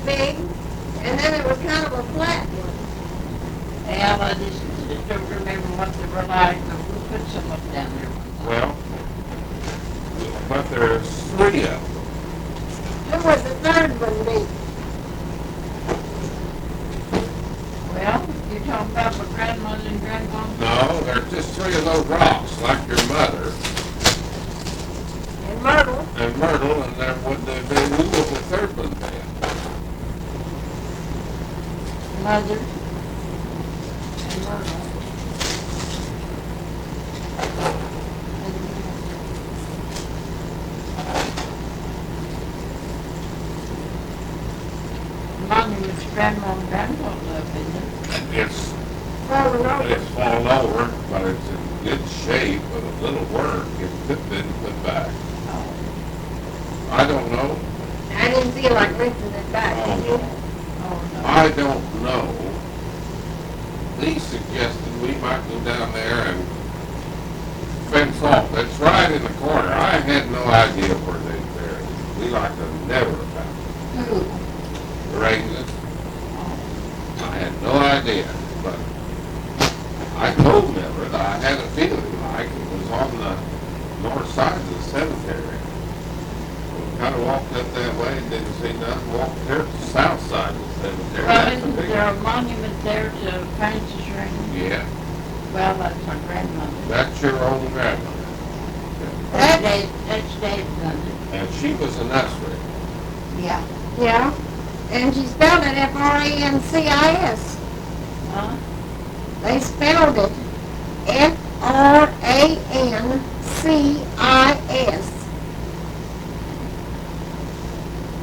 big, and then it was kind of a flat one. Well, I just don't remember what they were like, but we put some of them down there one time. Well, but there's 3 of them. Who would the third one be? Well, you're talking about my grandmother and grandpa? No, there's just 3 of those rocks, like your mother. And Myrtle. And Myrtle, and there would they be, who was the third one then? Mother and Myrtle. Monument's grandma and grandpa left, isn't it? It's Fallen over. It's fallen over, but it's in good shape with a little work. It could have been put back. Oh, I don't know. I didn't feel like lifting it back, did you? oh no. I don't know. Lee suggested we might go down there and fence off. It's right in the corner. I had no idea where they buried it. We like to never found it. Who? The Rangers. Oh, I had no idea, but I told Everett I had a feeling like it was on the north side of the cemetery. We kind of walked up that way and didn't see nothing. Walked there to the south side of the cemetery. well, That's a isn't big there a one. monument there to Francis Ranger? Yeah, Well, that's my grandmother. that's your old grandmother. That's Dad's mother. And she was a nursery. Yeah. Yeah. And she spelled it Francis. Huh? They spelled it Francis.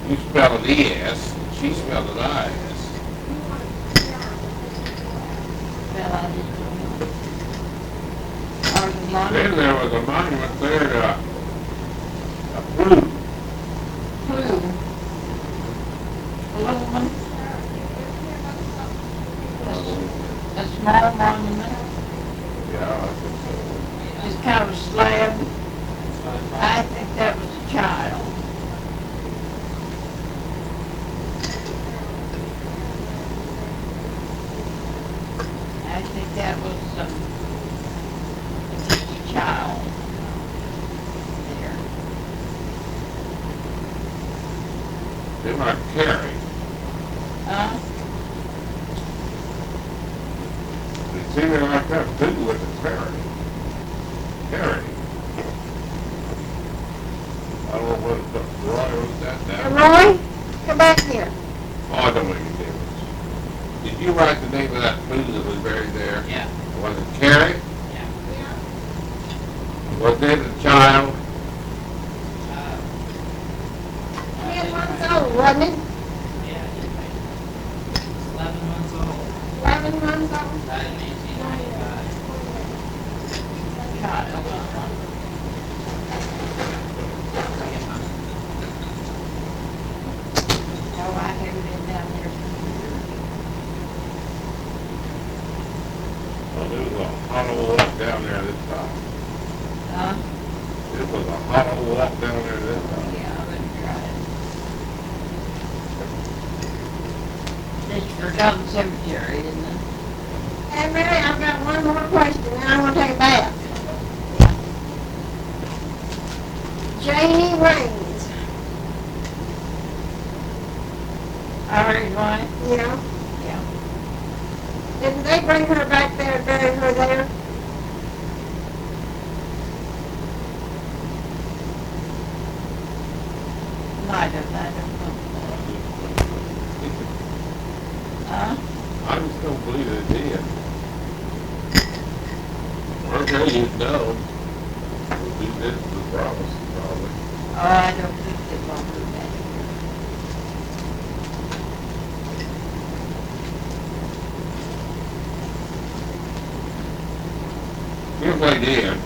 You spell it E-S, and she spelled it I-S. Well, I didn't know. Ours is Then monument. there was a monument there to a blue. Who? A little one? A small monument? Yeah, I think so. It's kind of a slab. I think that was a child. I think that was just a child there. They might carry. Huh? It's either like that blue with a carry. Carry. I don't know what Roy wrote that And down. Roy, come back here. Oh, I don't make any difference. Did you write the name of that food that was buried there? Yeah. Was it Carrie? Yeah. Was it a child? 10 months old, wasn't it? Yeah, 11 months old. 11 months old. Died in 1895. Child. Oh, I haven't been down there since years. Well, there was a hollow walk down there this time. Huh? It was a hollow walk down there this time. Yeah, that's right. It's forgotten cemetery, isn't it? Hey, Mary, I've got one more question, and I want to take a bath. Janie Raines. Irish wife? Yeah. Yeah. Didn't they bring her back there and bury her there? Might have, I don't know. Huh? I just don't believe it did. Okay, you know. We did the promise, probably. Oh, I don't think they want her back If they did,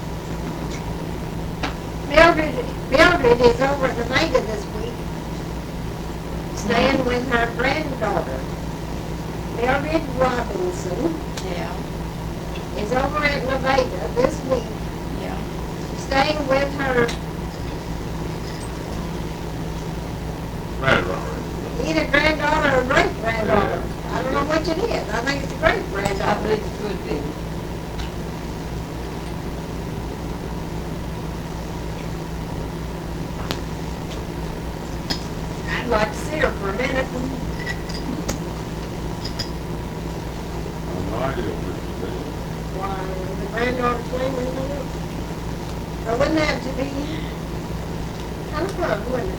Mildred is over at Nevada this week, staying with her granddaughter. Mildred Robinson here. Yeah, is over at Nevada this week, yeah. staying with her right, Robert. either granddaughter grandchildren to do. Why, the granddaughter's name is in it. But wouldn't that to be kind of fun, wouldn't it?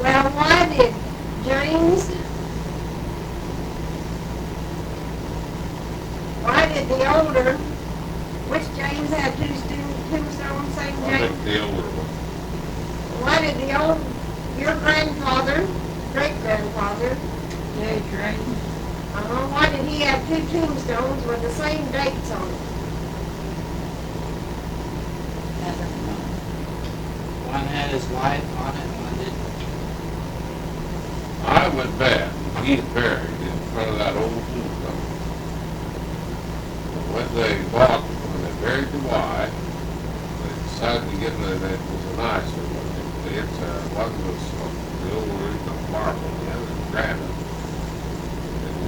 Well, why did the older, which James had tombstones, same I James? think the older one. Why did your grandfather, great-grandfather, Jay Drake. why did he have two tombstones with the same dates on it? I don't know. One had his wife on it, one didn't. I would bet he's buried in front of that old tombstone. When they buried the wife, they decided to get rid of it. It was a nicer one. It wasn't the old original marble, the other granite.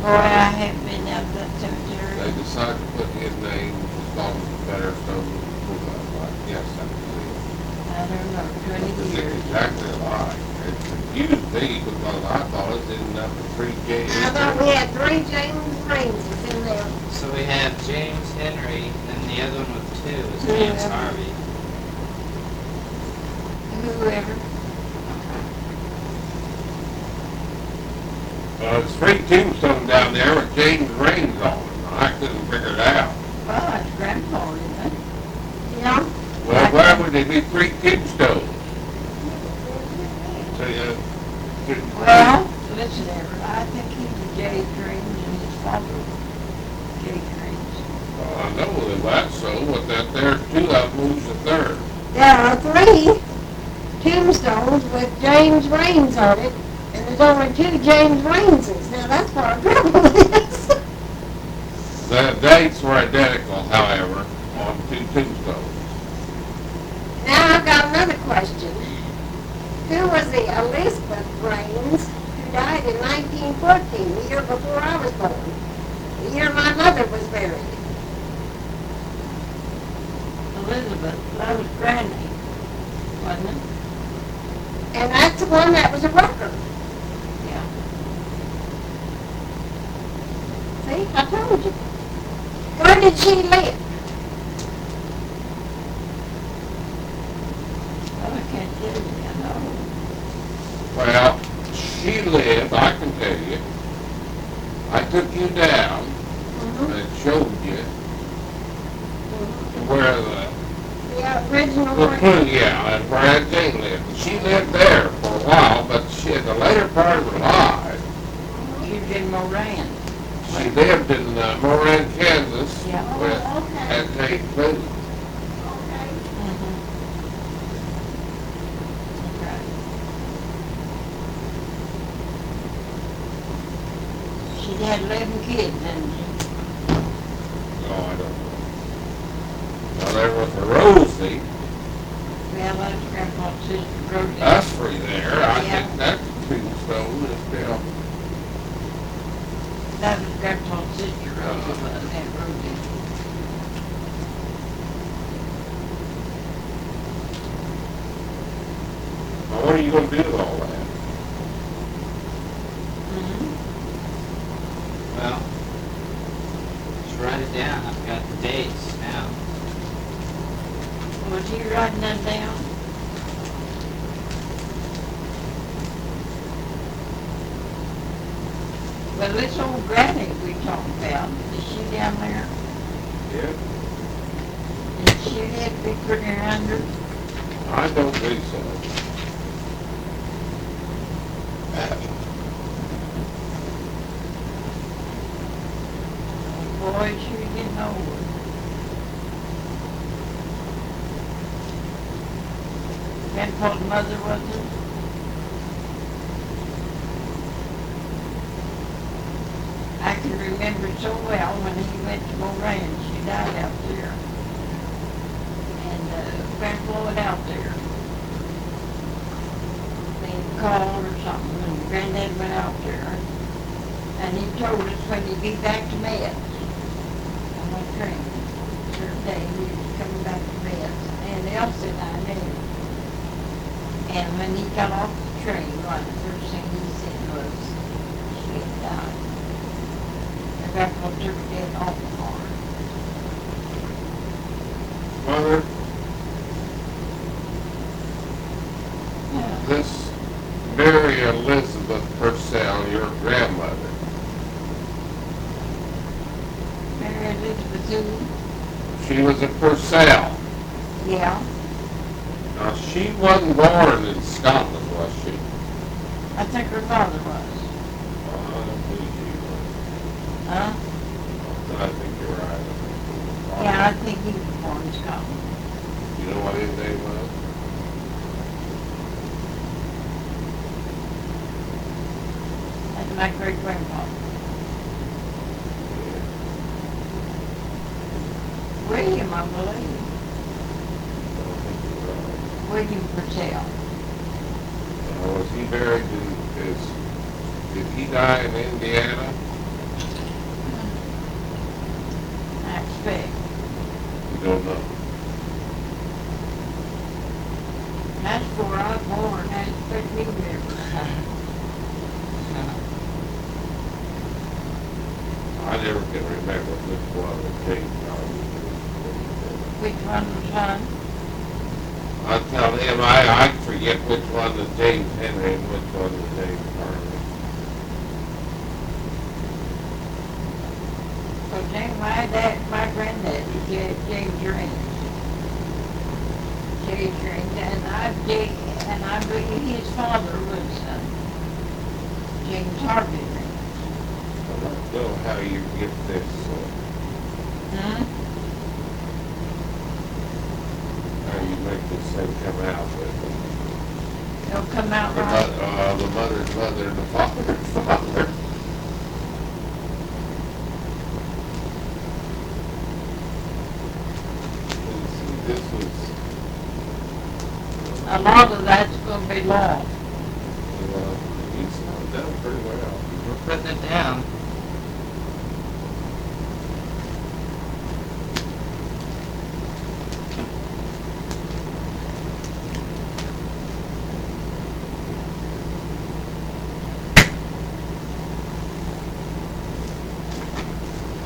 Boy, I haven't been out that cemetery. They decided to put his name, just on the better stone. Yes, that was it. I don't know, 20 It's years. exactly alike. It confused me because I thought it didn't have the 3J. I thought we had 3 James Rainses in there. So we have James Henry, and the other one with 2 is James Harvey. Whoever. There's 3 tombstones down there with James Rains on them. I couldn't figure it out. Well, that's grandpa, isn't it? Yeah. Well, why would there be 3 tombstones? So, Well, listen, Everett, I think he was Jay Dreams and his father was Jay Dreams. I know that's so, but that there's 2 of them, who's the third? There are 3 tombstones with James Rains on it, and there's only 2 James Rainses. Now that's what our trouble is. The dates were identical, however, on 2 tombstones. Now I've got another question. Who was the Elizabeth Rains who died in 1914, the year before I was born? The year my mother was buried. Elizabeth, that was Granny, wasn't it? And that's the one that was a worker. Yeah. See, I told you. Where did she live? Well, I can't tell you, I know. Well, she lived, I can tell you. I took you down and showed you where The original the one. yeah, and where Aunt Jane lived. She lived there for a while, but the later part of her life, She was in Moran. she lived in Moran, Kansas, Yeah. with Okay. Aunt Jane Clinton. Okay. Mm-hmm. Right. She had 11 kids, didn't she? No, I don't know. Now there was a Rosie. Well, that's Grandpa's sister, Rosie. That's free there. I Yeah. think that's a tombstone as well. That was Grandpa's sister, Rosie, wasn't that Rosie? Now, what are you going to do with all that? Mm-hmm. Well, just write it down. I've got the dates now. Was he writing that down? Well, this old granny we talked about, is she down there? Yeah. Did she live before they're under? I don't think so. Oh, boy, she was getting old. Grandpa's mother wasn't? I can remember so well when he went to Moran, she died out there. And Grandpa was out there. Being called or something, and Granddad went out there. And he told us when he'd be back to Meds. On my train. Certain day he was coming back to Meds. And Elsie and I knew. when he got off the train, one of the first thing he said was, she had died. The grandpa took her dead off the farm. Mother, Yeah. this Mary Elizabeth Purcell, your grandmother, Mary Elizabeth who? she was a Purcell. Yeah. Now, she wasn't born in Scotland, was she? I think her father was. Oh, I don't believe she was. Huh? I think you're right. I think she was born. Yeah, I think he was born in Scotland. You know what his name was? That's my great grandfather. William, I believe. I don't think you're right. William Purcell. Was he buried in did he die in Indiana? I expect. We don't know. That's where I was born. I expect me to remember. I never can remember which one of the James Which one was son? I'll tell him I forget which one was James Henry and which one was James Harvey. So James, my granddad was James Raines. James Raines, and I believe his father was James Harvey Raines. I don't know how you get this. Hmm? How you make this thing come out with It'll come out the, right. the mother's mother and the father's father. This was, A lot of that's going to be long. he's done pretty well. We're putting it down.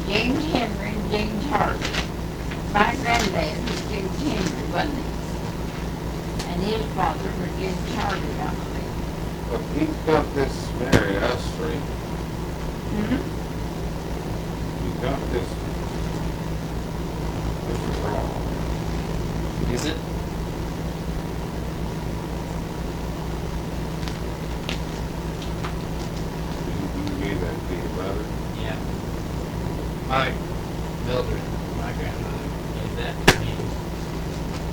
James Henry and James Harvey. My granddad was James Henry, wasn't he? And his father was James Harvey, I believe. But he's got this Mary Astley. Hmm? He's got this. This is wrong. Is it? You gave that to your mother? Yeah. My Mildred, my grandmother, gave that to me.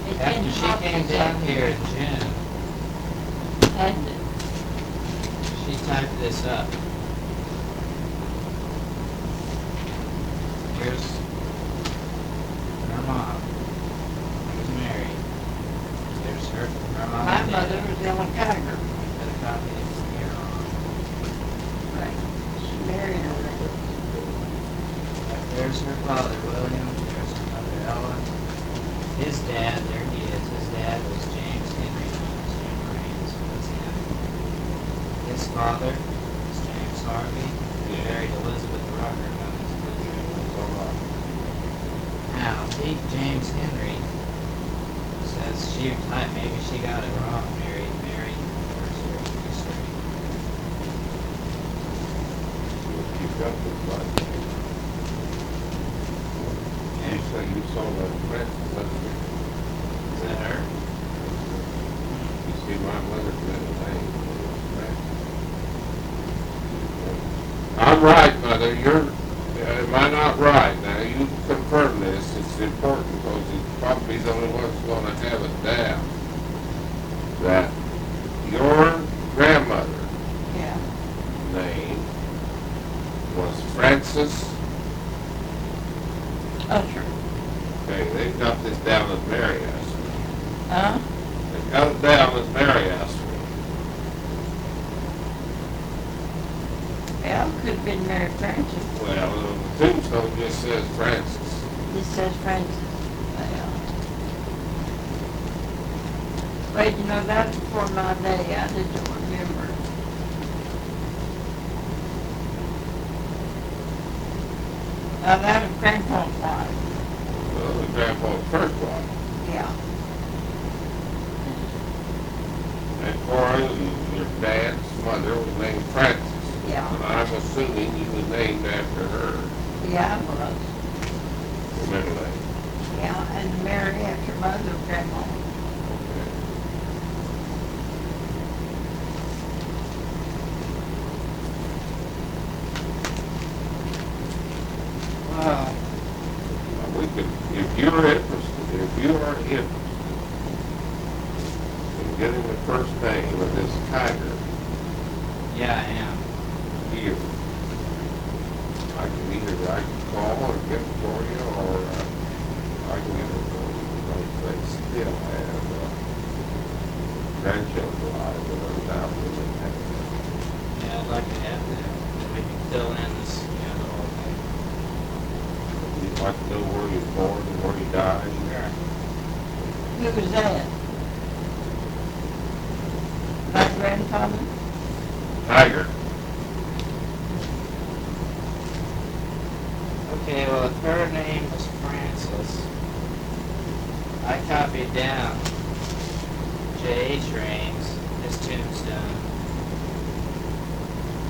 It's After been she hot came this down afternoon. here in June, And she typed this up. Here's her mom, who was married. There's her mom my and mother dad. was Ellen Kiger. Got a copy of it here on. Right. She married her. There's her father, William. There's her mother, Ellen. His dad, there he is. His dad was James Henry. James Raines was him. His father was James Harvey. He married Elizabeth Rucker. Now, Big James Henry says she typed, maybe she got it wrong. Married first or You've got this right. You say you saw that Francis, that's it. Is that her? You see my mother's middle name was Francis. I'm right, Mother. Am I not right? Now, you confirm this. It's important because it's probably the only one's going to have it down. That your grandmother Yeah. name was Francis. Usher. Okay, they've got this down as Mary Astley. Huh? They've got it down as Mary Astley. Yeah, could have been Mary Frances. Well, the tombstone just says Francis. This says Frances. Well, Well, you know, that's before my day. I just don't remember. That was Grandpa's wife. Well, the grandpa's first wife. Yeah. And Cora, your dad's mother was named Frances. Yeah. And I'm assuming you was named after her. Yeah, I was. Your middle name. Yeah, and Mary after mother, Grandma. Okay. Well, We could, if you're interested in getting the first name of this tiger yeah, I am. here, I can call or get it for you, or I can get it for you. Because they still have grandchildren alive that are now living in Yeah, I'd like to have that. Then we can fill in this, the whole thing. You'd like to know where you're born and where you died. Sure. Who was that? My grandfather? Tiger. Okay, well, if her name was Frances, I copied down J.H. Raines, his tombstone,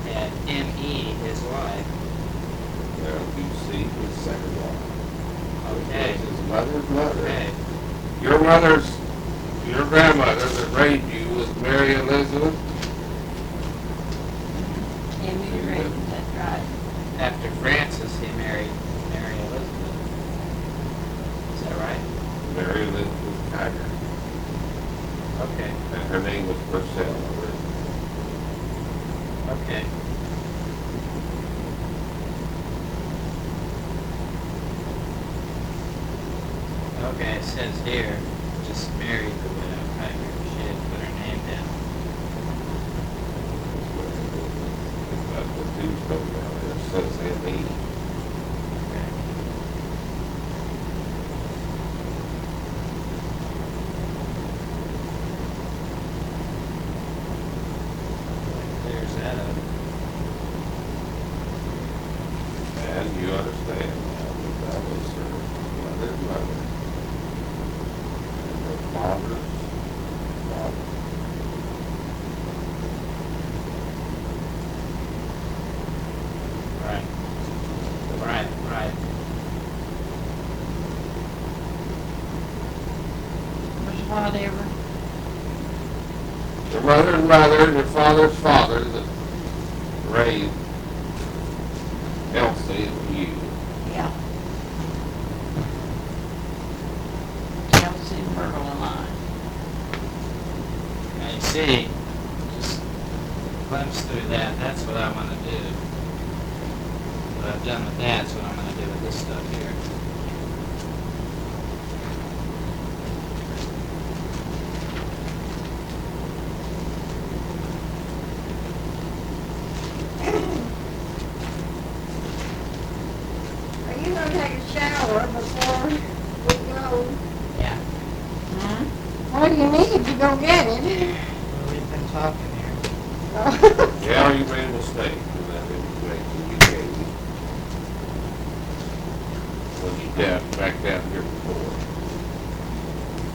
and M.E., his wife. Now, you see his second wife. Okay. His mother's mother. Okay. Your grandmother that raised you was Mary Elizabeth. Emmy Ray, that's right. After Frances, he married Mary Elizabeth. Is that right? Mary Elizabeth Tiger. Okay. And her name was Purcell originally. Okay. Okay, it says here, just married the widow Tiger. She had put her name down. But the tombstone down there says M.E. Okay. There's that up. And you understand now that was her mother's mother. And her father's father. Right. Right. Was whatever. Your mother's mother and your father's father that raised Elsie and you. Yeah. Elsie, Myrtle, and I. Now you see, just glimpse through that. That's what I want to do. What I've done with that's what I'm going to do with this stuff here. Are you gonna take a shower before we go? Yeah. Hmm? What do you need to go get it? Well, we've been talking here. Yeah, you made a mistake in that information you gave me. When you back down here before.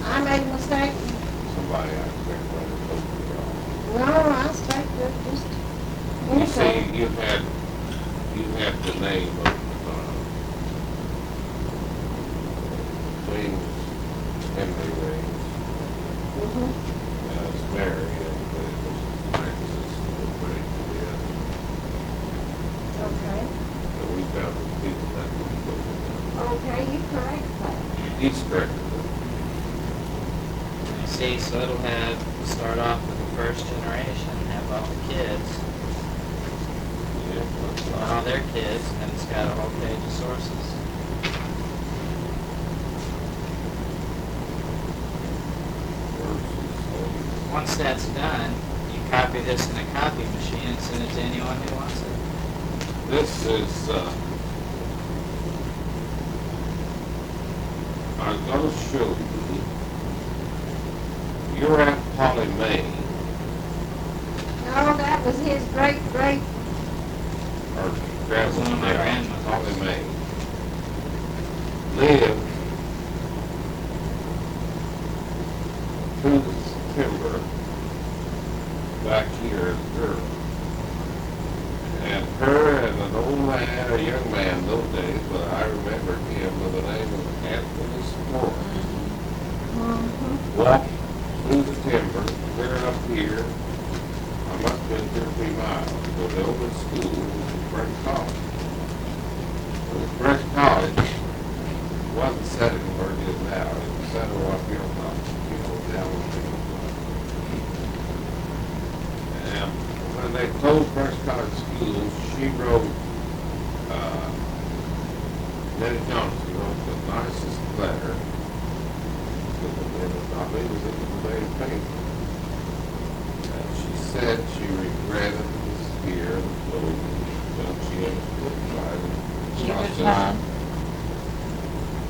I made a mistake. Somebody I think might have told you wrong. No, I stuck with just You see, anything. you had the name of James Henry Raines Mhm. as Mary, and it was Francis that raised you. Okay. So we found the people that we put in Okay, you correct that. there. He's corrected it. You see, so it'll start off with the first generation and have all the kids, Yeah, that's and all right. their kids, and then it's got a whole page of sources. Once that's done, you copy this in a copy machine and send it to anyone who wants it. This is, I'm going to show you. You're at Main, No, that was his great-great. or grandma, One of my yeah, grandmothers. Molly Main, lived through the timber back here as a girl. And her and an old man, a young man those days, but I remember him with the name of Anthony Morrison, walked through the timber, clear up here. I must have been 2 or 3 miles. So the old school was Fresh College. So the Fresh College wasn't setting where it is now. It was setting up here on top, down on the hillside. And when they closed Fresh College schools, she wrote, Nettie Johnson wrote the nicest letter to the women. I believe it was in the main paper. And she said she regretted this year the closing, but she understood She was process.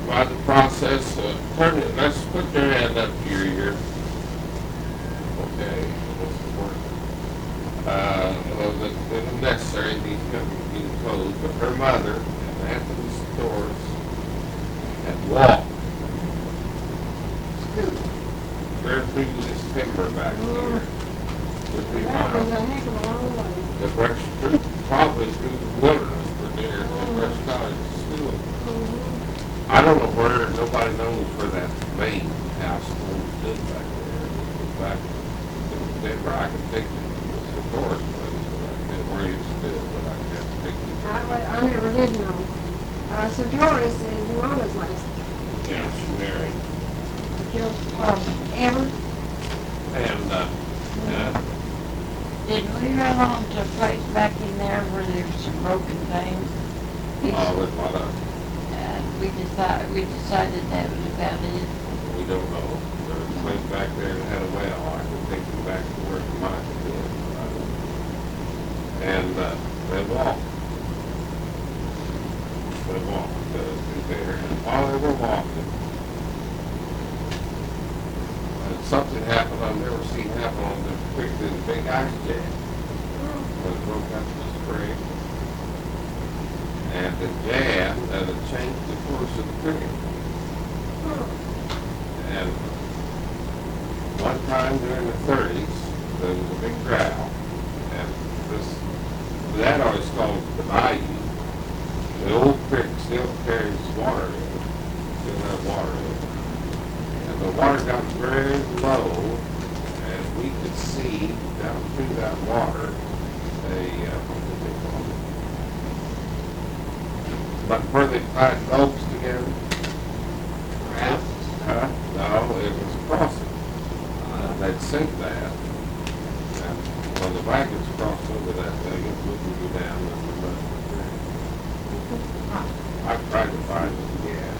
By the process of turning, let's put your hand up to your ear. Okay, this is working. Well, it was necessary these companies being closed, but her mother and Anthony Stores had walked clear through this timber back here. 2 or 3 That was miles. a heck of a long way. The Fresh, probably through the wilderness for near the Fresh College School. I don't know where, nobody knows where that main house stood back there. It was back in Denver. I can take you to the Morrison place, but I can't where it stood, but I can't take you. I never did know. So Doris is Mama's last. Yeah, she married. Everett. And, Didn't we run on to a place back in there where there's some broken things? with what, And we decided that was about it. we don't know. There's a place back there that had a well. I can take you back to where it might have been. And, they walked. They walked through there. And while they were walking, something happened I've never seen happen on this quick, this big ice jam. When it broke out the spring. And the jam that had changed the course of the creek. And one time during the 30s, there was a big drought. And that always called the bayou. The old creek still carries water in it. Still has water in it. And the water got very low, and we could see down through that water what did they call it? But where they tied boats together? Raft. No, it was crossing. They'd sink that. And when the wagons crossed over that thing, it wouldn't go down in the mud. I tried to find it again.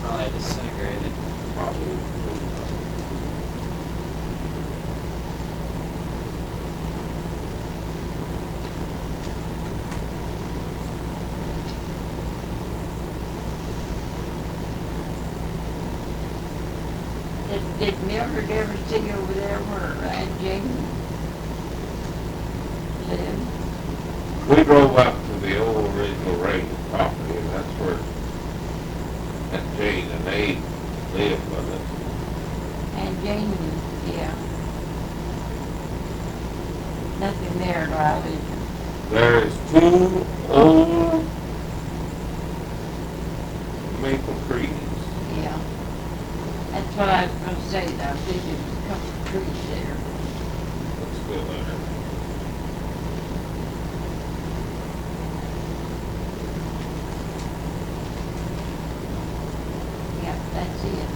Probably disintegrated. Probably. Did Mildred ever see over there where Aunt Jane lived? We drove up to the old original Range property, and that's where Aunt Jane and Abe lived, wasn't it? Aunt Jane, yeah. Nothing there at all, is there? There is 2 old maple trees. Yeah. That's what I was gonna say, though. I think there was a couple of trees there. That's still there. Yeah, that's it.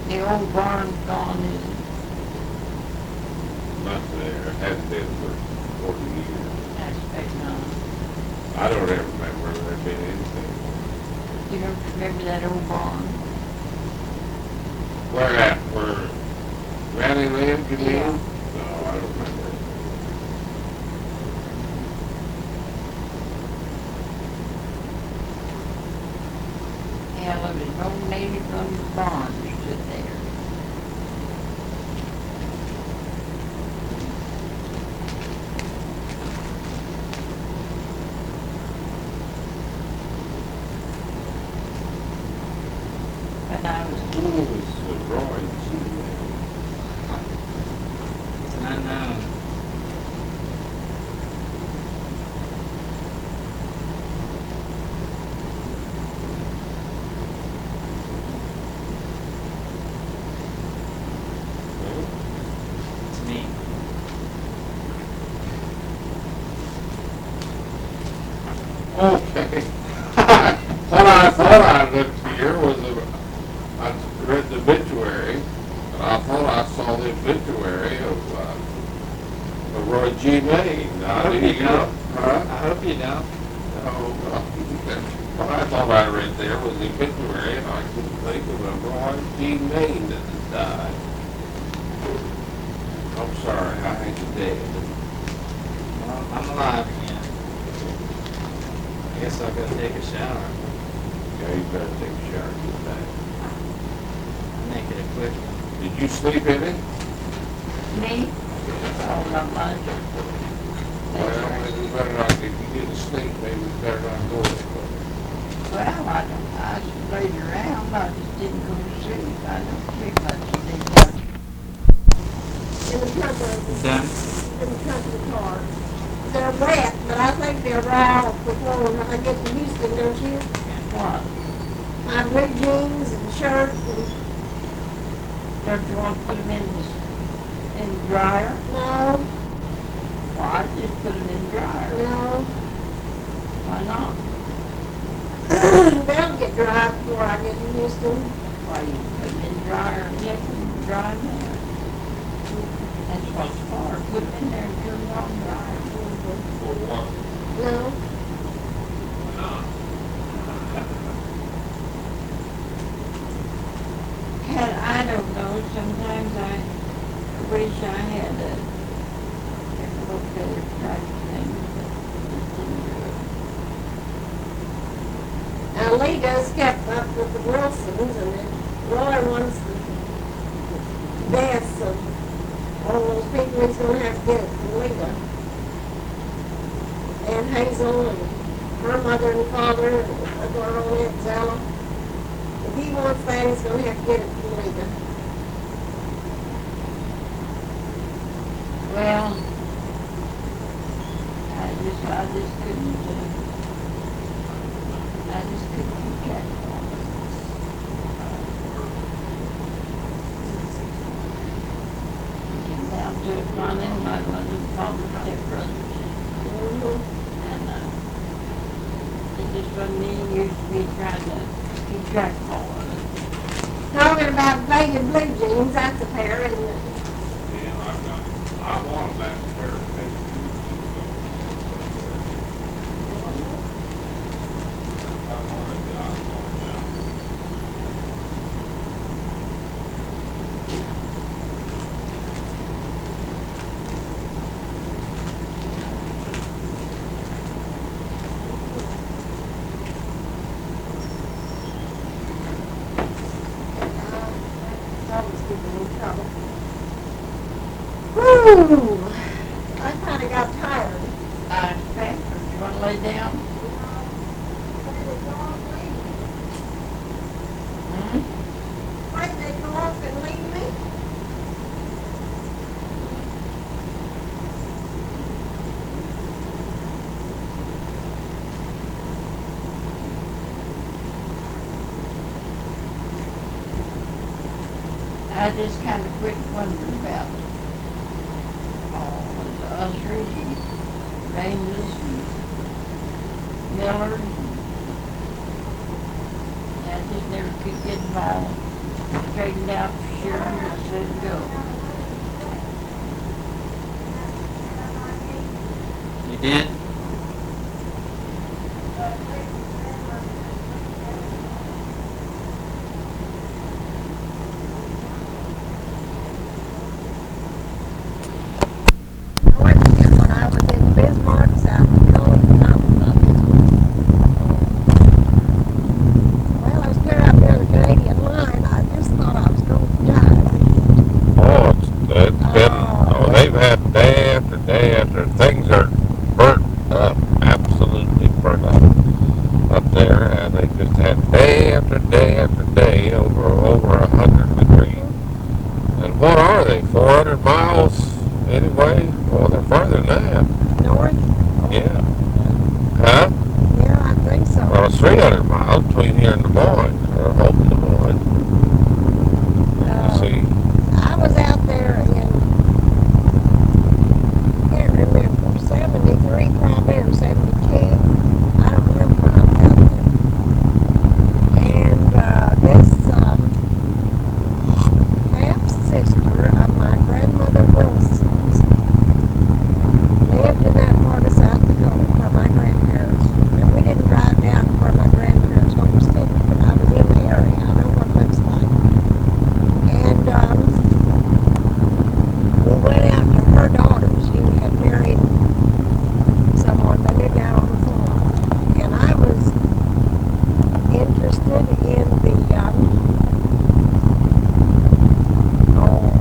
The old barn's gone, isn't it? Not there. Hasn't been for 40 years. I expect not. I don't ever remember there being anything. You don't remember that old barn? Where at? Where Granny lived, you mean? Yeah. No, I don't remember. tell of his old native owned barn stood there. When I was Who was the drawing team? It's an unknown. It's me. Okay. What I thought I looked here was I read the obituary, and I thought I saw the obituary of Roy G. Main. I hope you don't. Huh? I hope you don't. No, what I thought I read there was the obituary, and I couldn't think of a Roy G. Main that had died. I'm sorry, I ain't dead. Well, I'm alive again. I guess I'll go take a shower. Yeah, you better take a shower and get back. I'll make it a quick one. Did you sleep in it? me. Oh, not much. Well, maybe we better not, if you get to sleep, maybe we better not go there. Well, I just laid around. I just didn't go to sleep. I don't sleep much. Didn't much. In the trunk of Done? in the trunk of the car. They're wet, but I think they'll dry off before I get to Houston, don't you? What? My blue jeans and shirt and Don't you want to put them in the dryer? no, Well, I just put them in the dryer. no. Why not? They'll get dry before I get to Houston. Why you put them in the dryer and let them dry there? That's what's for. Put them in there and turn them on dry. For what? No. I don't know. Sometimes I wish I had a little better type thing, but it didn't do it. Now Lee does kept up with the Wilsons, and then Roy wants the deaths of all those people he's going to have to get it from Lita. And Hazel and her mother and father and a girl, Aunt Zella. If he wants that, he's going to have to get it from Lita. Well, I just couldn't keep track of all this. Came down to it finally, my mother and father, stepbrothers, and it just wasn't any use to me trying to keep track of all of it. Talking about faded blue jeans, that's a pair, isn't it? Yeah, I want that pair of pants. Always giving me trouble. Whew! I kind of got tired. Okay, you want to lay down? Hmm? Why they go off and leave me? I just kind of quit wondering about all the Ushery, Raines, and Miller. I just never could get them all straightened out for sure and just let it go. You did? When I was in Bismarck, South Dakota, I was up. Well, I was clear up, absolutely burnt up there, and they just had day after day after day over 100 degrees. And what are they? 400 miles anyway? Well, they're farther than that. North? Yeah. Huh? Yeah, I think so. Well, it's 300 miles between here and Des Moines, or Hope, Des Moines. You see. I was out there in, can't remember, 73 probably, or 72. I don't remember when I was out there. And this half-sister of my grandmother Wilson's lived in that part of South Dakota where my grandparents, and we didn't drive down to where my grandparents homesteaded, but I was in the area. I know what it looks like. And we went out to her daughters who had married someone that lived out on the farm. And I was interested in the,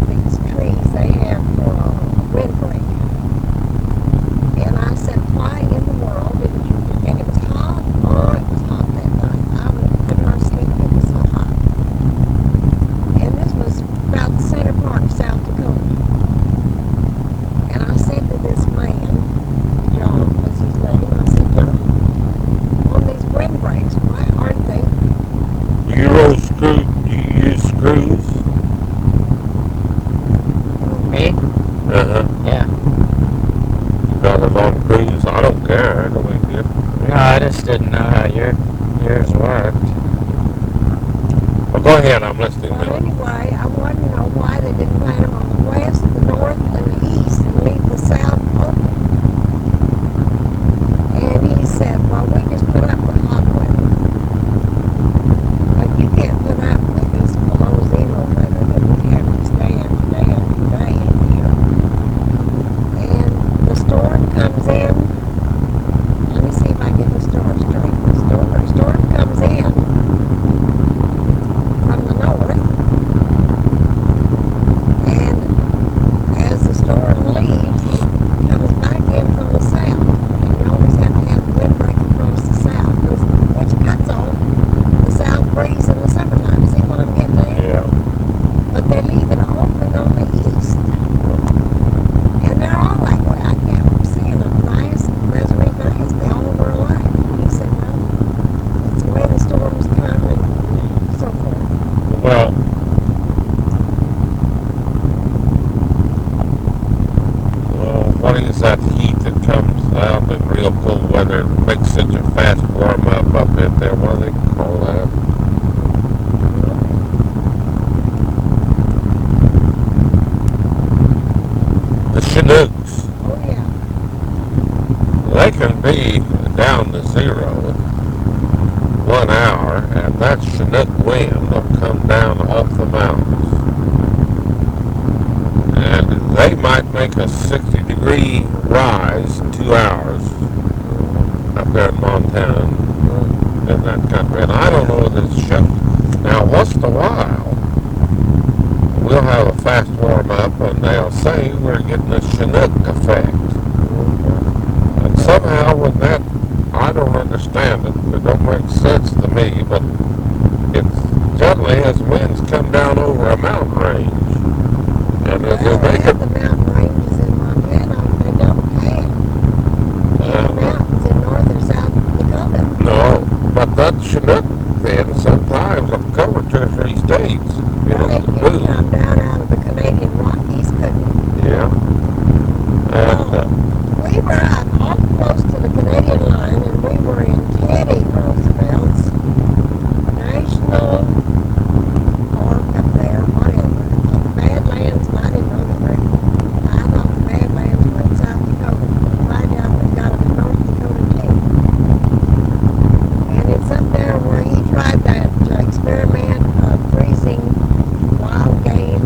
these trees they have for windbreak. And I said, why in the world didn't you? And it was hot. Oh, it was hot that night. I could not sleep. It was so hot. And this was about the center part of South Dakota. And I said to this man, John was his name, I said, John, on these windbreaks, why aren't they? Do you use screws? Me? Uh-huh. Yeah. You got a long cruise? I don't care. I don't make it. No, I just didn't know how yours worked. Well, go ahead. I'm listening Well, now. anyway, I wanted to know why they didn't plant them on the west, the north, and the east, and leave the south open. And he said, well, we just put up with hot weather. But you can't put up with this below zero weather that we have this day after day after day in here. And the storm comes in. Let me see if I get the storm straight. The storm comes in from the north. And as the storm leaves, it comes back in from the south. And you always have to have the windbreak across the south, which cuts off the south breeze in the summertime. See what I'm getting at? Yeah. But they leave it open on the east. And they're all that way. I kept seeing them nice, resolute nice. They all were alike. He said, well, it's the way the storms come and so forth. Well, what is that heat that comes out in real cold weather and makes such a fast warm up in there? What do they call that? The Chinooks. Oh, yeah. They can be down to 0 1 hour, and that Chinook wind will come down off the mountains. And they might make a 60-degree rise in 2 hours up there in Montana in that country. And I don't know this show. Now, once in a while, we'll have a fast warm up, and they'll say we're getting a Chinook effect. And somehow with that, I don't understand it. It don't make sense to me, but it's generally as winds come down over a mountain range. And as Well, they they make have it, the mountain ranges in Montana, and they don't have the mountains in North or South Dakota. no, but that Chinook then sometimes will cover 2 or 3 states. You know, Well, it the can blue. come down out of the Canadian Rockies, couldn't it? Yeah. And We were up all close to the Canadian line, and we were in Teddy Roosevelt's national park up there, whatever. The Badlands, I didn't know they were. I thought the Badlands were in South Dakota. Right out, we got them in North Dakota too. And it's up there where he tried that experiment of freezing wild game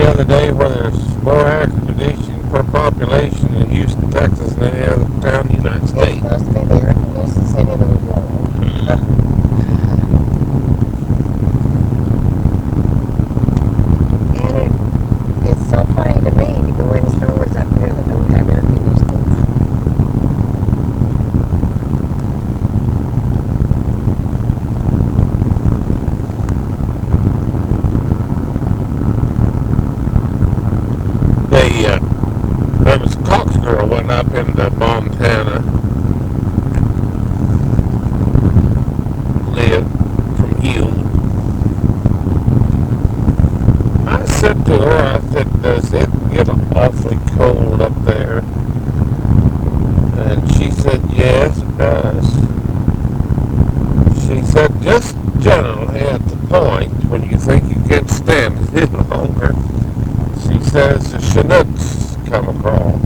the other day where there's more air conditioning per population in Houston, Texas than any other town in the United It's States. supposed to be the air-conditioned city of the world. And it's so funny to me to go in stores up here that don't have air conditioning. There was a Cox girl went up into Montana, lived from Hume. I said to her, I said, does it get awfully cold up there? And she said, yes, it does. She said, just generally at the point when you think you can't stand it any longer, she says the Chinooks come across.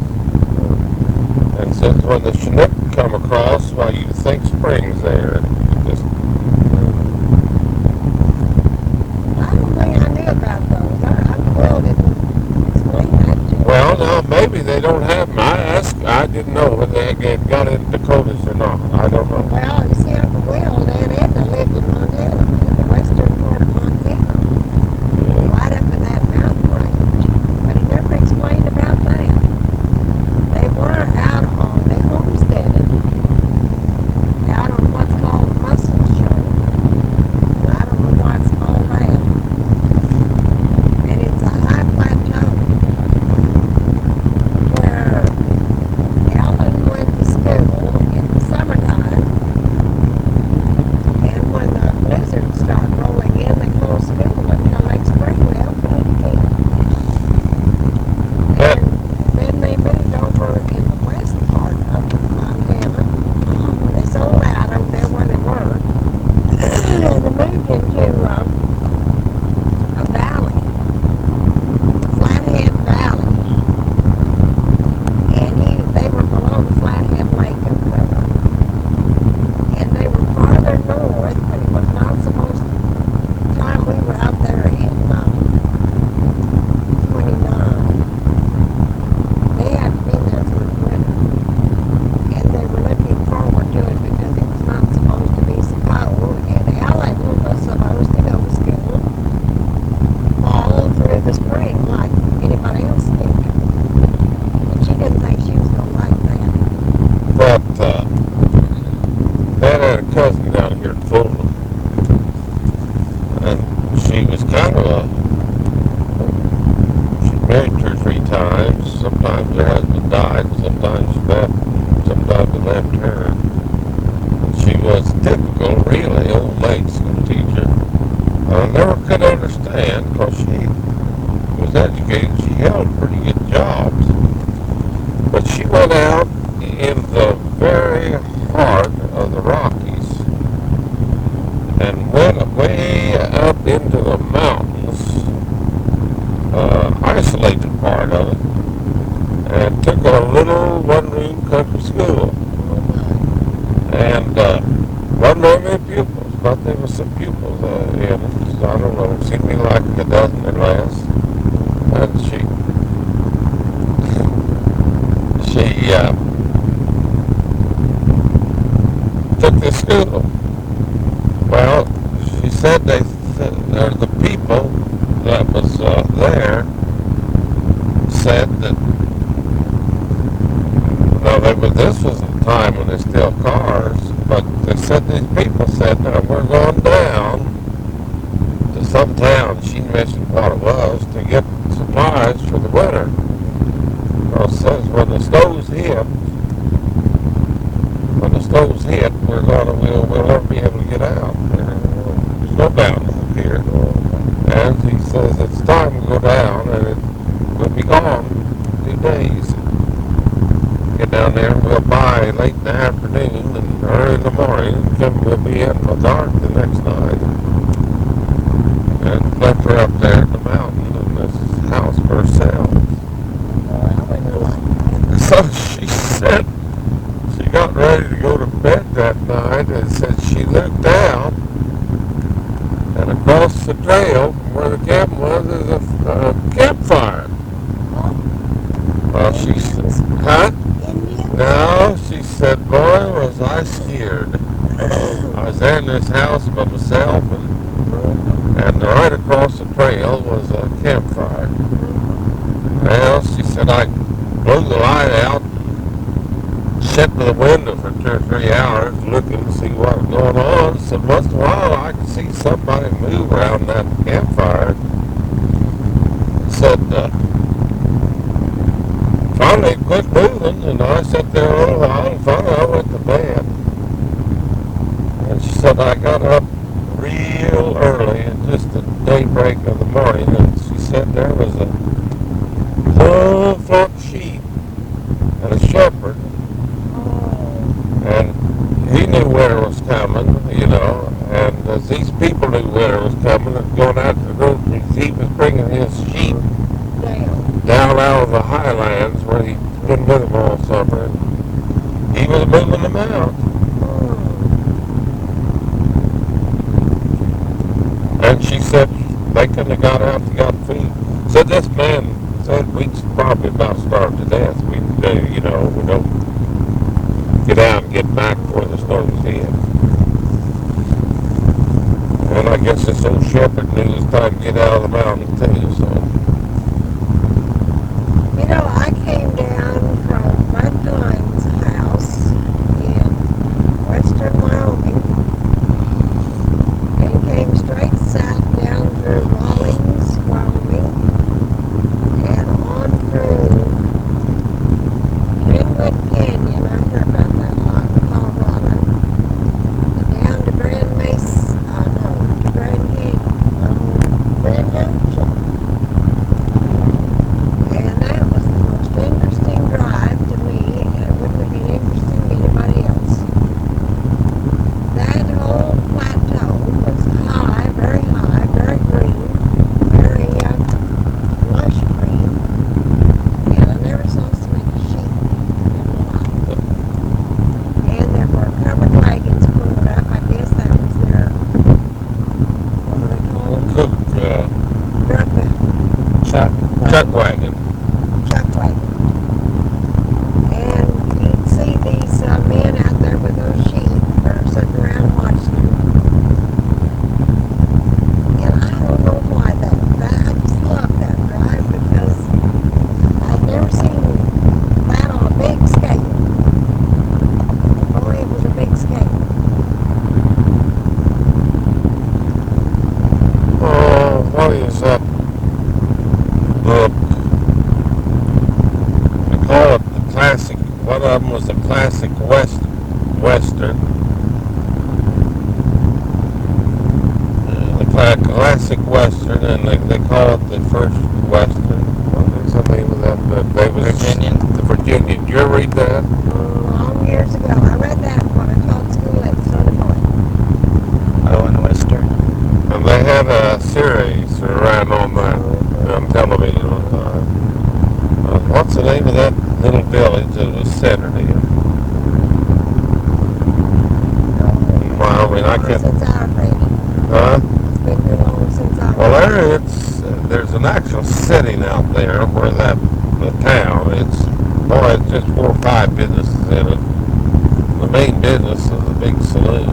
And says when the Chinook come across, well, you think spring's there. And just, I don't think I knew about those. Will didn't explain that to me. well, now, maybe they don't have them. I didn't know whether they had got in Dakotas or not. I don't know. Well, you see, Uncle Will and Edna lived in Montana, in the western part of Montana, right up in that mountain range. But he never explained about that. They were out on, they homesteaded out on what's called Muscle Shoal. And I don't know why it's called that. And it's a high plateau where Ellen went to school in the summertime. And when the blizzards start rolling in, they close school until next spring. We open it again. And then they moved over in the west part of Montana. They sold out over there where they were. And they moved into a valley, Flathead Valley. And they were below the Flathead Lake and River. And they were farther north, but it was not supposed to. The time we were out there in 29, they hadn't been there for the winter. And they were looking forward to it because it was not supposed to be so cold. And Ellen was supposed to go to school all through the spring like anybody else did. And she didn't think she was going to like that. But Dad had a cousin down here in Fulton, and she was kind of she married 2 or 3 times. Sometimes her husband died, sometimes she left, sometimes he left her. And she was typical, really old maid school teacher. I never could understand because she was educated. She held pretty good jobs, but she went out in the very heart of the Rockies and went way up into the mountains, isolated part of it, and took a little one-room country school. And wasn't very many pupils, but there were some pupils in it. So I don't know, it seemed to me like a dozen or less. And she took this school. Well, she said the people that was there said that, this was the time when there's still cars, but they said these people said, now we're going down to some town, she mentioned what it was, to get supplies for the winter. Well, it says when the snows hit, we'll never be able to get out. There's no bound here. And he says it's time to go down, and we'll be gone 2 days. Get down there, and we'll buy late in the afternoon and early in the morning, and we'll be in the dark the next night. And left her up there in the mountain in this house for herself. So she said she got ready to go to bed that night and said she looked out And across the trail from where the cabin was is a campfire. Well, she said, huh? No, she said, boy, was I scared. I was there in this house by myself, and right across the trail was a campfire. Well, she said, I blew the light out, sat to the window for 2 or 3 hours looking to see what was going on. So once in a while I could see somebody move around that campfire. Said, finally it quit moving, and I sat there a little while, and finally I went to bed. And she said, I got up real early, at just the daybreak of the morning, and she said there was a whole flock of sheep and a shepherd. And he knew winter was coming, you know, and as these people knew winter was coming and going out to the groceries, he was bringing his sheep down out of the highlands where he'd been with them all summer, and he was moving them out. And she said they couldn't have got out and got food. So this man said we'd probably about starve to death. We don't get out and get back before the storm's hit. And I guess this old shepherd knew it was time to get out of the mountain too, so. You know, I came down from Bud Glenn's house in western Wyoming and came straight south down through Rawlings, Wyoming, and on through Kenwood Canyon. I heard about that a lot in Colorado. And down to Grand Mesa, to Grand Canyon, Grand Junction. And that was the most interesting drive to me, and it wouldn't have been interesting to anybody else. That whole plateau was high, very green, very lush green, and I never saw so many sheep in my life. And there were covered wagons pulled up. I guess that was their, what do they call them? Chuck wagon. Chuck wagon. And you'd see these men out there with those sheep or sitting around watching them. And I don't know why I just love that drive because I've never seen that on a big scale. Boy, it was a big scale. Oh, what is that book? They call it the classic. One of them was the classic western. The classic western, and they call it the first western. What is the name of that book? Virginian. The Virginian. Did you ever read that? Long years ago. I read that when I taught school at Southern Point. Oh, and Western. And they had a series around on television. What's the name of that little village that was centered in? Wyoming. I can't. Since I was ready. Huh? It's been too long since I Well, there's an actual setting out there where the town. It's just 4 or 5 businesses in it. The main business is a big saloon.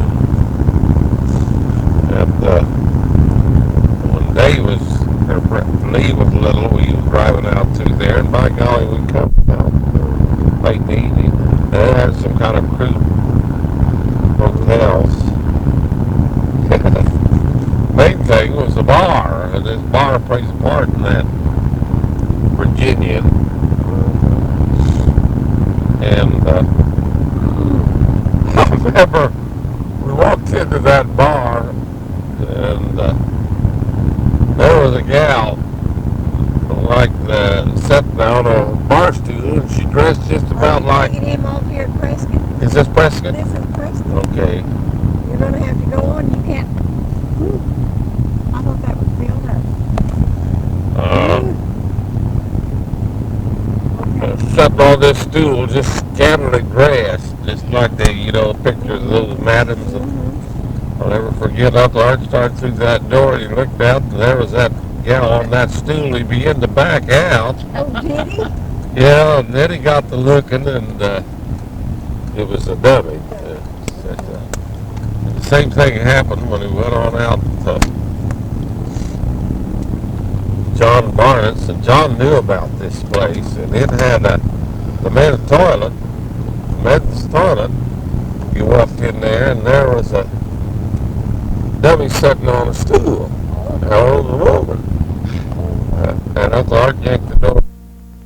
And when Lee was little, we was driving out through there, and by golly, we come out late in the evening. They had some kind of crude hotels. Main thing was the bar, and this bar plays a part in that Virginian. And I remember we walked into that bar, and there was a gal like sitting on a bar stool, and she dressed just about like. Get him off here at Prescott. Is this Prescott? This is Prescott. Okay. You're going to have to go on. You can't. I thought that was filled up. Sitting on this stool, just scantily dressed, just like the pictures of those madams I'll never forget Uncle Art started through that door and he looked out and there was that gal on that stool. He began to back out. Oh, did he? Yeah, and then he got to looking and it was a dummy. The same thing happened when he went on out to John Barnett's, and John knew about this place, and it had the men's toilet. You walked in there, and there was a dummy sitting on a stool. An old woman. And Uncle Art yanked the